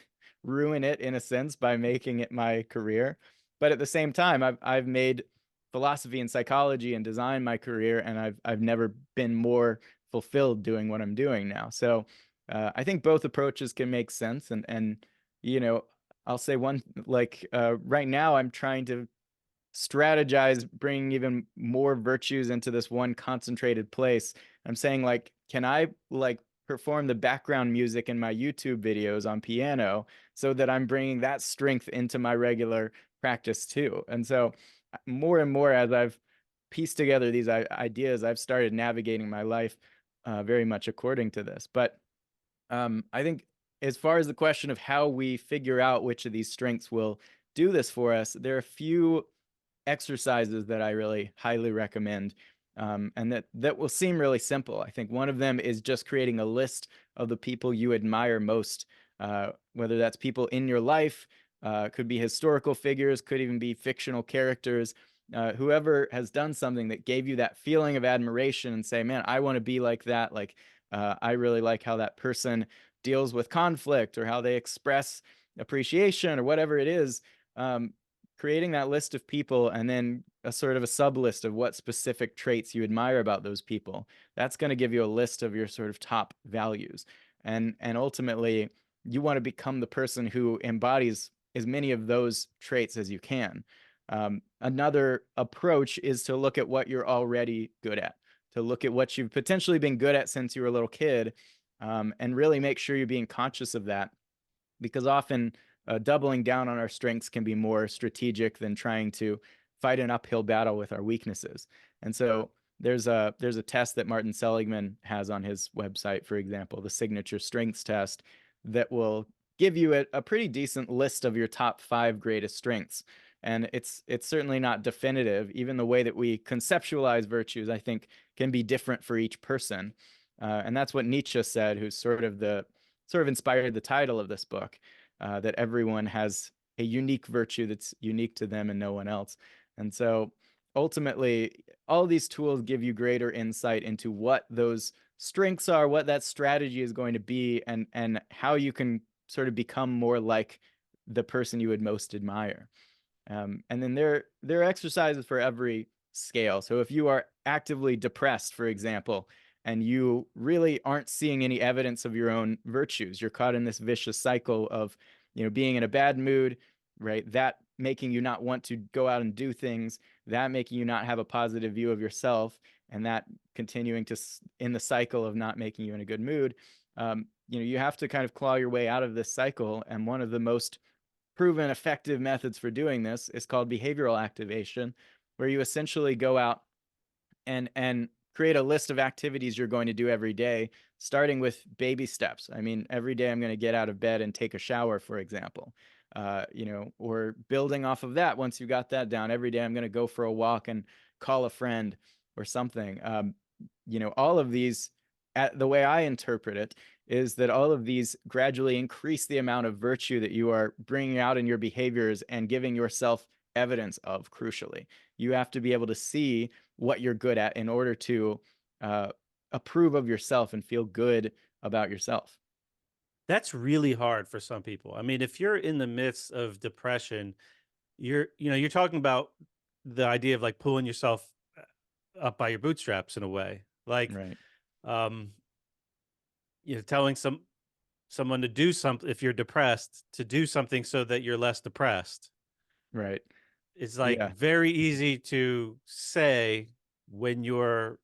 ruin it in a sense by making it my career. But at the same time, I've made philosophy and psychology and design my career, and I've never been more fulfilled doing what I'm doing now. So I think both approaches can make sense, and you know I'll say one like right now I'm trying to strategize bringing even more virtues into this one concentrated place. I'm saying like, can I like perform the background music in my YouTube videos on piano so that I'm bringing that strength into my regular practice too? And so more and more as I've pieced together these ideas, I've started navigating my life very much according to this. But I think as far as the question of how we figure out which of these strengths will do this for us, there are a few exercises that I really highly recommend, and that will seem really simple. I think one of them is just creating a list of the people you admire most, whether that's people in your life, could be historical figures, could even be fictional characters. Whoever has done something that gave you that feeling of admiration, and say, "Man, I want to be like that." Like, I really like how that person deals with conflict, or how they express appreciation, or whatever it is. Um, creating that list of people and then a sort of a sub list of what specific traits you admire about those people, that's going to give you a list of your sort of top values. And ultimately, you want to become the person who embodies as many of those traits as you can. Another approach is to look at what you're already good at, to look at what you've potentially been good at since you were a little kid, and really make sure you're being conscious of that, because often doubling down on our strengths can be more strategic than trying to fight an uphill battle with our weaknesses. And so there's a test that Martin Seligman has on his website, for example, the signature strengths test, that will give you a pretty decent list of your top 5 greatest strengths. And it's certainly not definitive. Even the way that we conceptualize virtues, I think, can be different for each person. And that's what Nietzsche said, who's sort of inspired the title of this book, that everyone has a unique virtue that's unique to them and no one else. And so ultimately, all these tools give you greater insight into what those strengths are, what that strategy is going to be, and how you can sort of become more like the person you would most admire. And then there are exercises for every scale. So if you are actively depressed, for example, and you really aren't seeing any evidence of your own virtues, you're caught in this vicious cycle of, being in a bad mood, right? That making you not want to go out and do things, that making you not have a positive view of yourself, and that continuing to in the cycle of not making you in a good mood. You have to kind of claw your way out of this cycle. And one of the most proven effective methods for doing this is called behavioral activation, where you essentially go out and create a list of activities you're going to do every day, starting with baby steps. I mean, every day I'm going to get out of bed and take a shower, for example. Or building off of that, once you got that down, every day I'm going to go for a walk and call a friend or something. All of these, the way I interpret it, is that all of these gradually increase the amount of virtue that you are bringing out in your behaviors and giving yourself evidence of, crucially. You have to be able to see what you're good at in order to approve of yourself and feel good about yourself. That's really hard for some people. I mean, if you're in the midst of depression, you're talking about the idea of like pulling yourself up by your bootstraps in a way. Like, Right. um, telling someone to do something if you're depressed, to do something so that you're less depressed. Right. It's like Yeah, very easy to say when you're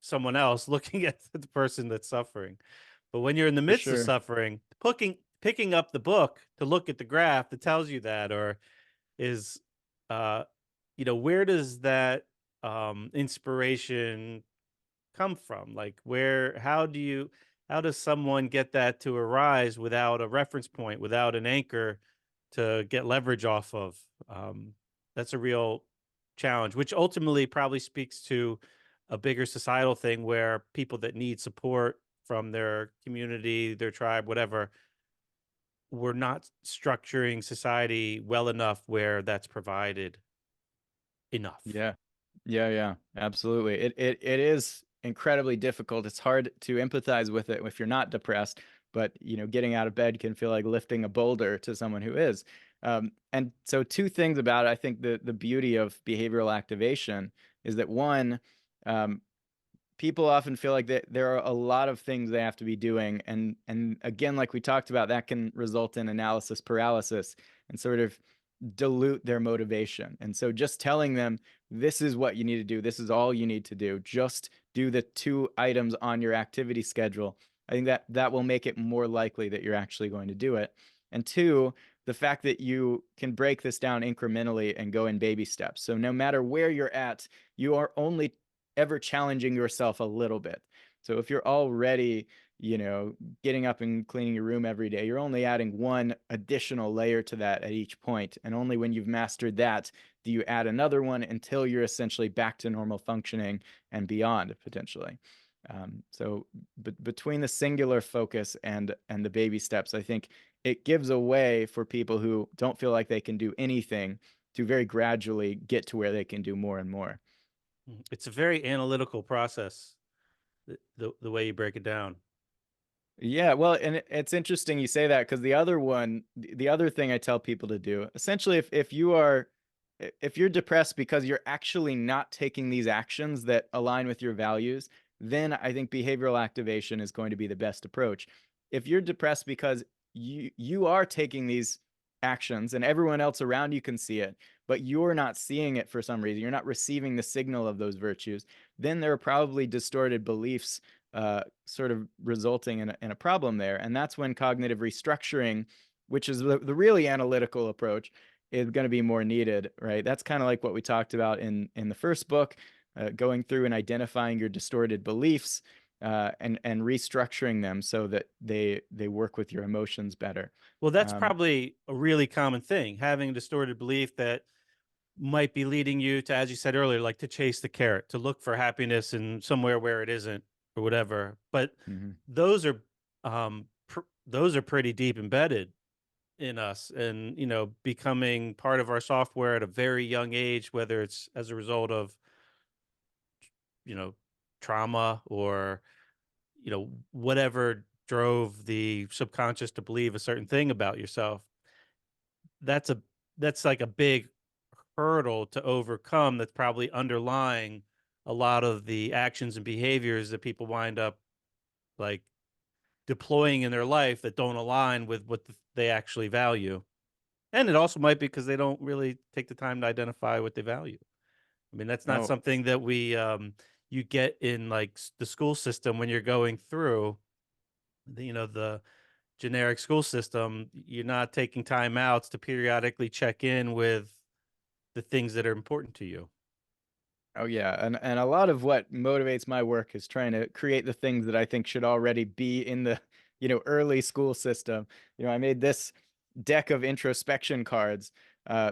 someone else looking at the person that's suffering. But when you're in the for midst of sure. suffering, picking up the book to look at the graph that tells you that, or is, uh, where does that inspiration come from? Like, how does someone get that to arise without a reference point, without an anchor to get leverage off of? Um, that's a real challenge, which ultimately probably speaks to a bigger societal thing where people that need support from their community, their tribe, whatever, we're not structuring society well enough where that's provided enough. Yeah. Yeah, yeah, absolutely. It is incredibly difficult. It's hard to empathize with it if you're not depressed, but getting out of bed can feel like lifting a boulder to someone who is. And so, two things about it. I think the beauty of behavioral activation is that, one, um, people often feel like that there are a lot of things they have to be doing, and again, like we talked about, that can result in analysis paralysis and sort of dilute their motivation. And so just telling them, this is what you need to do, this is all you need to do, just do the 2 items on your activity schedule, I think that will make it more likely that you're actually going to do it. And two, the fact that you can break this down incrementally and go in baby steps. So no matter where you're at, you are only ever challenging yourself a little bit. So if you're already, getting up and cleaning your room every day, you're only adding one additional layer to that at each point. And only when you've mastered that do you add another one until you're essentially back to normal functioning and beyond, potentially. So between the singular focus and the baby steps, I think it gives a way for people who don't feel like they can do anything to very gradually get to where they can do more and more. It's a very analytical process, the way you break it down. Yeah, well, and it's interesting you say that, because the other thing I tell people to do, essentially, if you are if you're depressed because you're actually not taking these actions that align with your values, then I think behavioral activation is going to be the best approach. If you're depressed because you are taking these actions and everyone else around you can see it, but you're not seeing it for some reason, you're not receiving the signal of those virtues, then there are probably distorted beliefs sort of resulting in a problem there. And that's when cognitive restructuring, which is the really analytical approach, is going to be more needed, right? That's kind of like what we talked about in the first book, going through and identifying your distorted beliefs and restructuring them so that they work with your emotions better. Well, that's Um, probably a really common thing, having a distorted belief that might be leading you to, as you said earlier, like to chase the carrot, to look for happiness in somewhere where it isn't or whatever. But mhm. those are those are pretty deep embedded in us, and becoming part of our software at a very young age, whether it's as a result of you know trauma or whatever drove the subconscious to believe a certain thing about yourself. That's a that's like a big hurdle to overcome, that's probably underlying a lot of the actions and behaviors that people wind up like deploying in their life that don't align with what they actually value. And it also might be because they don't really take the time to identify what they value. I mean, that's not Oh, something that you get in like the school system when you're going through the generic school system. You're not taking time outs to periodically check in with the things that are important to you. oh yeah, and a lot of what motivates my work is trying to create the things that I think should already be in the, early school system. I made this deck of introspection cards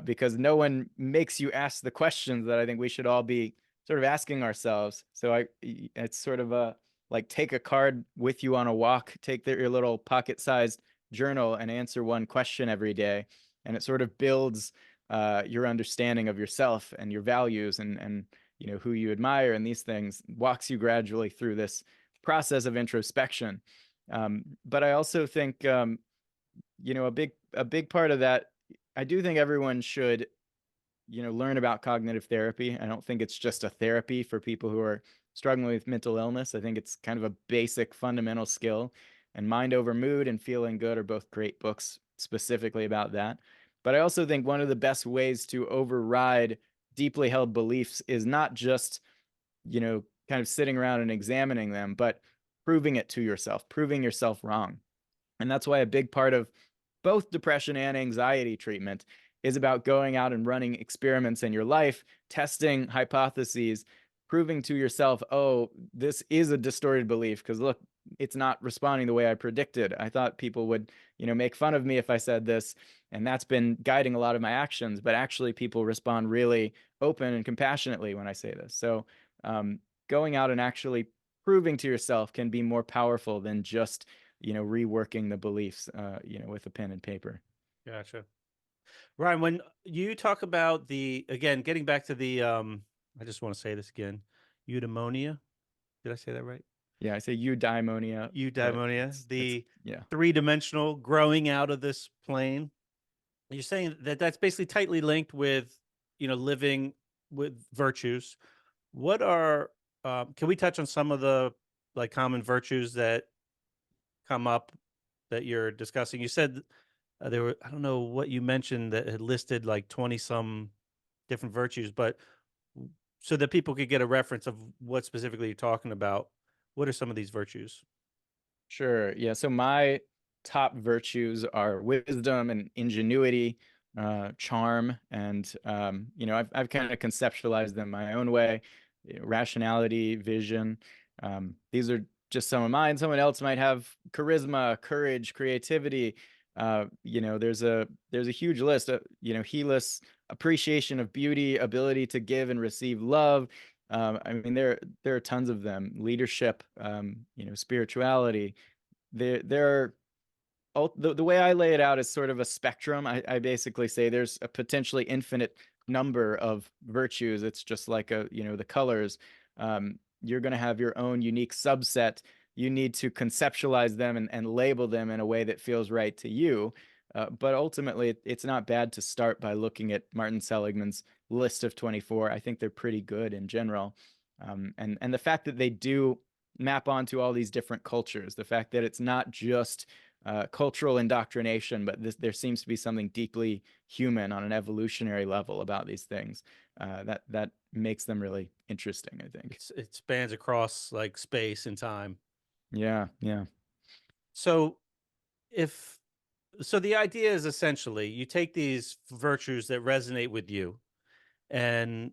because no one makes you ask the questions that I think we should all be sort of asking ourselves. So it's sort of a like take a card with you on a walk, take your little pocket-sized journal and answer one question every day, and it sort of builds your understanding of yourself and your values and who you admire and these things, walks you gradually through this process of introspection. But I also think a big part of that, I do think everyone should learn about cognitive therapy. I don't think it's just a therapy for people who are struggling with mental illness. I think it's kind of a basic fundamental skill. And Mind Over Mood and Feeling Good are both great books specifically about that. But I also think one of the best ways to override deeply held beliefs is not just, kind of sitting around and examining them, but proving it to yourself, proving yourself wrong. And that's why a big part of both depression and anxiety treatment is about going out and running experiments in your life, testing hypotheses, proving to yourself, oh, this is a distorted belief. Because look, it's not responding the way I predicted. I thought people would, make fun of me if I said this. And that's been guiding a lot of my actions. But actually, people respond really open and compassionately when I say this. So, going out and actually proving to yourself can be more powerful than just reworking the beliefs, with a pen and paper. Gotcha. Ryan, when you talk about again, getting back to I just want to say this again, eudaimonia. Did I say that right? Yeah, I say eudaimonia, but Eudaimonia, it's the yeah. three-dimensional growing out of this plane. You're saying that that's basically tightly linked with, living with virtues. What are, can we touch on some of the like common virtues that come up that you're discussing? You said there were, I don't know what you mentioned that had listed like 20 some different virtues, but so that people could get a reference of what specifically you're talking about, what are some of these virtues? Sure. Yeah. So my top virtues are wisdom and ingenuity, charm, and I've kind of conceptualized them my own way. Rationality, vision. These are just some of mine. Someone else might have charisma, courage, creativity. There's a huge list. He lists appreciation of beauty, ability to give and receive love. I mean, there are tons of them. Leadership, spirituality. There are the way I lay it out is sort of a spectrum. I basically say there's a potentially infinite number of virtues. It's just like the colors. You're going to have your own unique subset. You need to conceptualize them and label them in a way that feels right to you. But ultimately, it's not bad to start by looking at Martin Seligman's list of 24. I think they're pretty good in general. And the fact that they do map onto all these different cultures, the fact that it's not just cultural indoctrination, but there seems to be something deeply human on an evolutionary level about these things. That makes them really interesting, I think. It spans across like space and time. Yeah, yeah. So if so the idea is essentially you take these virtues that resonate with you, and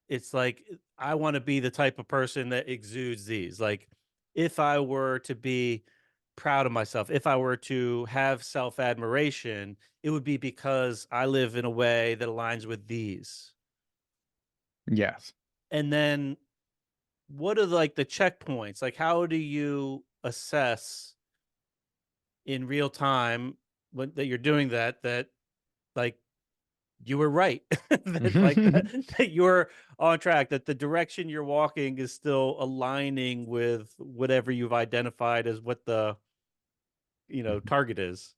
it's like I want to be the type of person that exudes these. Like if I were to be proud of myself, if I were to have self-admiration, it would be because I live in a way that aligns with these. Yes. And then what are like the checkpoints? Like how do you assess in real time when that you're doing that like you were right that like that you're on track, that the direction you're walking is still aligning with whatever you've identified as what the target is.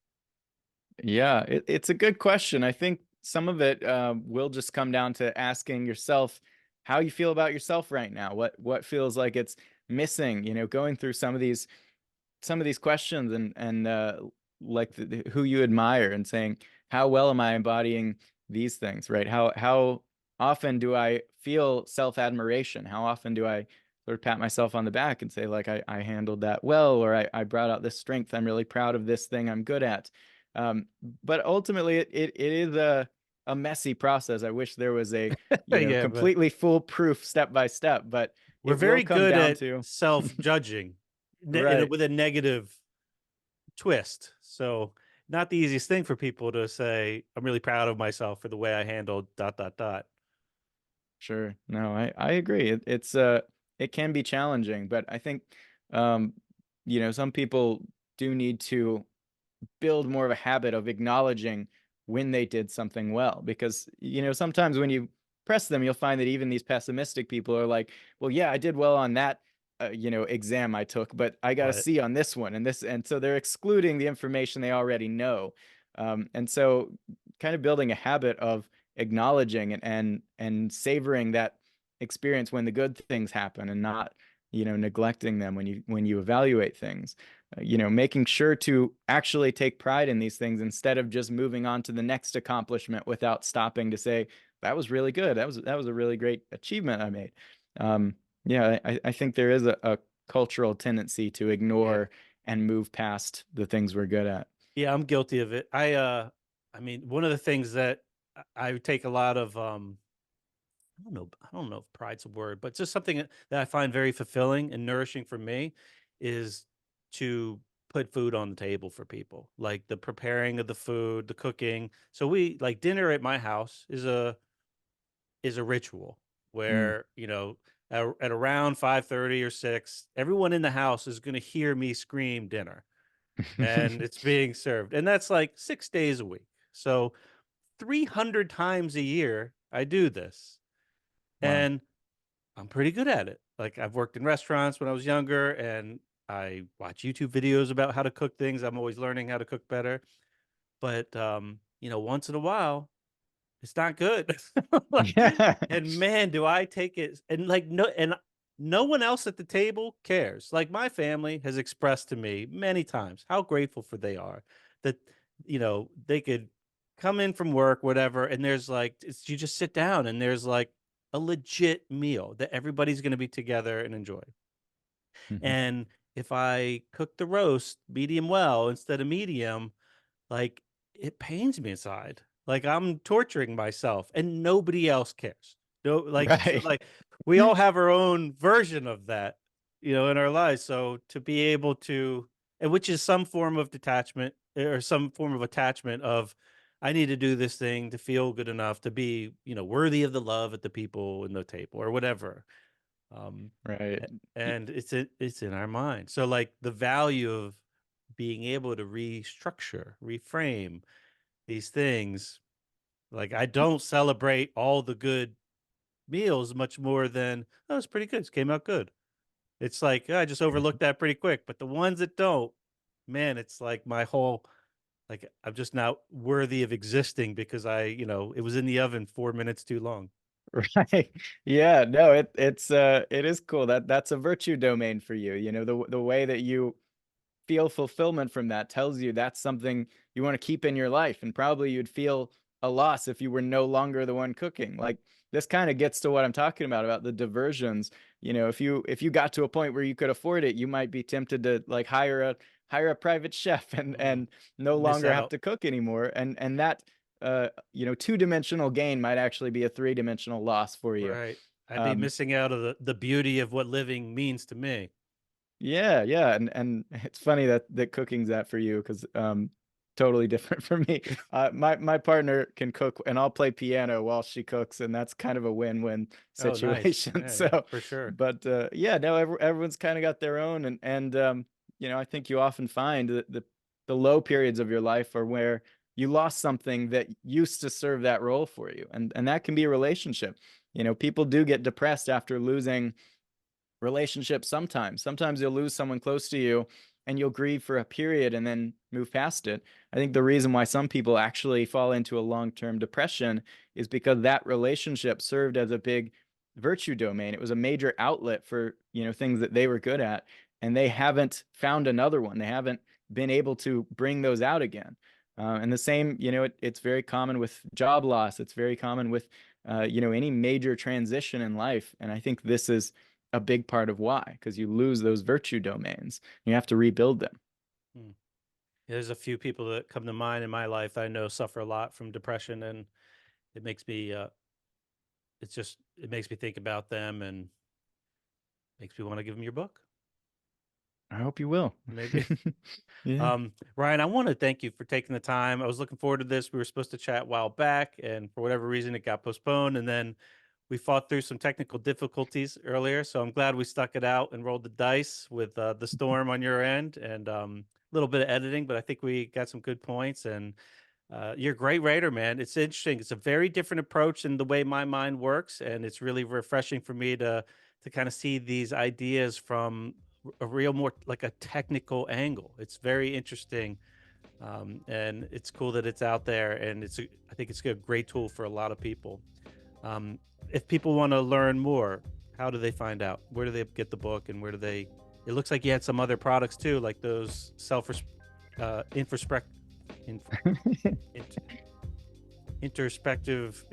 Yeah, it's a good question. I think some of it will just come down to asking yourself how you feel about yourself right now. What feels like it's missing? Going through some of these questions and like who you admire and saying how well am I embodying these things, right? How often do I feel self-admiration? How often do I sort of pat myself on the back and say like I handled that well, or I brought out this strength. I'm really proud of this thing I'm good at. Um, but ultimately it is a messy process. I wish there was a Yeah, but completely foolproof step by step, but we're it will very come good down at to self-judging right. with a negative twist. So not the easiest thing for people to say, I'm really proud of myself for the way I handled dot dot dot. Sure. No, I agree. It can be challenging, but I think um some people do need to build more of a habit of acknowledging when they did something well, because sometimes when you press them, you'll find that even these pessimistic people are like, well, yeah, I did well on that exam I took, but I got a But C on this one, and so they're excluding the information they already know. And so kind of building a habit of acknowledging and savoring that experience when the good things happen, and not neglecting them when you evaluate things. Making sure to actually take pride in these things instead of just moving on to the next accomplishment without stopping to say, that was really good. That was a really great achievement I made. Yeah, I think there is a cultural tendency to yeah. ignore and move past the things we're good at. Yeah, I'm guilty of it. I mean, one of the things that I take a lot of I don't know if pride's a word, but just something that I find very fulfilling and nourishing for me is to put food on the table for people. Like the preparing of the food, the cooking. So we like dinner at my house is a ritual Mm. where, at around 5:30 or 6, everyone in the house is going to hear me scream dinner and it's being served. And that's like 6 days a week. So 300 times a year I do this. Wow. And I'm pretty good at it. Like I've worked in restaurants when I was younger and I watch YouTube videos about how to cook things. I'm always learning how to cook better. But once in a while, it's not good. Like, Yeah. and man, do I take it and like no one else at the table cares. Like my family has expressed to me many times how grateful for they are that they could come in from work, whatever, and there's like you just sit down and there's like a legit meal that everybody's going to be together and enjoy. Mhm. And if I cook the roast medium well instead of medium, like, it pains me inside. Like, I'm torturing myself and nobody else cares. No, like, so, Right. like, we all have our own version of that, in our lives. So to be able to, and which is some form of detachment or some form of attachment of, I need to do this thing to feel good enough to be, worthy of the love at the people in the table or whatever. Um, Right. and it's in our mind. So like the value of being able to restructure, reframe these things. Like I don't celebrate all the good meals much more than, oh, it's pretty good. It came out good. It's like, I just overlooked that pretty quick. But the ones that don't, man, it's like my whole Like I'm just not worthy of existing because it was in the oven 4 minutes too long. Right. Yeah, no, it is cool. That's a virtue domain for you. You know, the way that you feel fulfillment from that tells you that's something you want to keep in your life. And probably you'd feel a loss if you were no longer the one cooking. Like this kind of gets to what I'm talking about the diversions. You know, if you got to a point where you could afford it, you might be tempted to like hire a private chef Mm, and no miss longer have out. to cook anymore. And that two-dimensional gain might actually be a three-dimensional loss for you. Right. I'd be Um, missing out of the beauty of what living means to me. Yeah, yeah, and it's funny that cooking's that for you because totally different for me. My partner can cook and I'll play piano while she cooks, and that's kind of a win-win Oh, nice. situation. Yeah, yeah, So, for sure. but yeah, no, everyone's kind of got their own, and I think you often find that the low periods of your life are where you lost something that used to serve that role for you, and that can be a relationship. You know, people do get depressed after losing relationships sometimes. Sometimes you'll lose someone close to you and you'll grieve for a period and then move past it. I think the reason why some people actually fall into a long-term depression is because that relationship served as a big virtue domain. It was a major outlet for, things that they were good at, and they haven't found another one. They haven't been able to bring those out again. And the same, it's very common with job loss. It's very common with, any major transition in life. And I think this is a big part of why, because you lose those virtue domains. You have to rebuild them. Mm. There's a few people that come to mind in my life I know suffer a lot from depression, and it makes me it makes me think about them and makes me want to give them your book. I hope you will. Maybe. Yeah. Ryan, I want to thank you for taking the time. I was looking forward to this. We were supposed to chat a while back, and for whatever reason, it got postponed. And then we fought through some technical difficulties earlier. So I'm glad we stuck it out and rolled the dice with the storm on your end and a little bit of editing, but I think we got some good points. And you're a great writer, man. It's interesting. It's a very different approach in the way my mind works, and it's really refreshing for me to kind of see these ideas from a real more like a technical angle. It's very interesting, and it's cool that it's out there, and I think it's a great tool for a lot of people. Um, if people want to learn more, how do they find out? Where do they get the book, and where do they? It looks like you had some other products too, like those introspect, in, introspective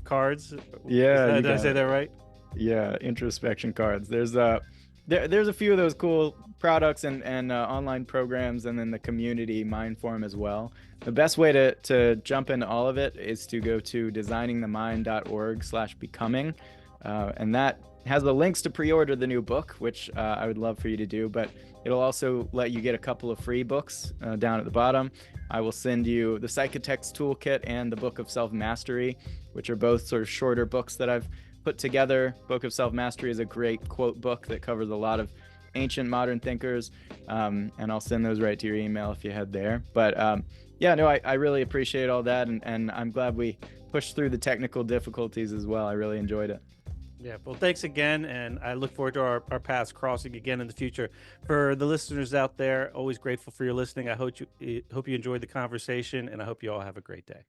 cards. Is Yeah, that you did I got say it. that right? Yeah, introspection cards. There's a few of those cool products and online programs, and then the community Mindform as well. The best way to jump into all of it is to go to designingthemind.org/becoming, and that has the links to pre-order the new book, which I would love for you to do. But it'll also let you get a couple of free books down at the bottom. I will send you the Psychotecture Toolkit and the Book of Self-Mastery, which are both sort of shorter books that I've put together. Book of Self-Mastery is a great quote book that covers a lot of ancient modern thinkers, and I'll send those right to your email if you head there. But yeah, no, I really appreciate all that, and I'm glad we pushed through the technical difficulties as well. I really enjoyed it. Yeah. Well, thanks again, and I look forward to our paths crossing again in the future. For the listeners out there, always grateful for your listening. I hope you enjoyed the conversation, and I hope you all have a great day.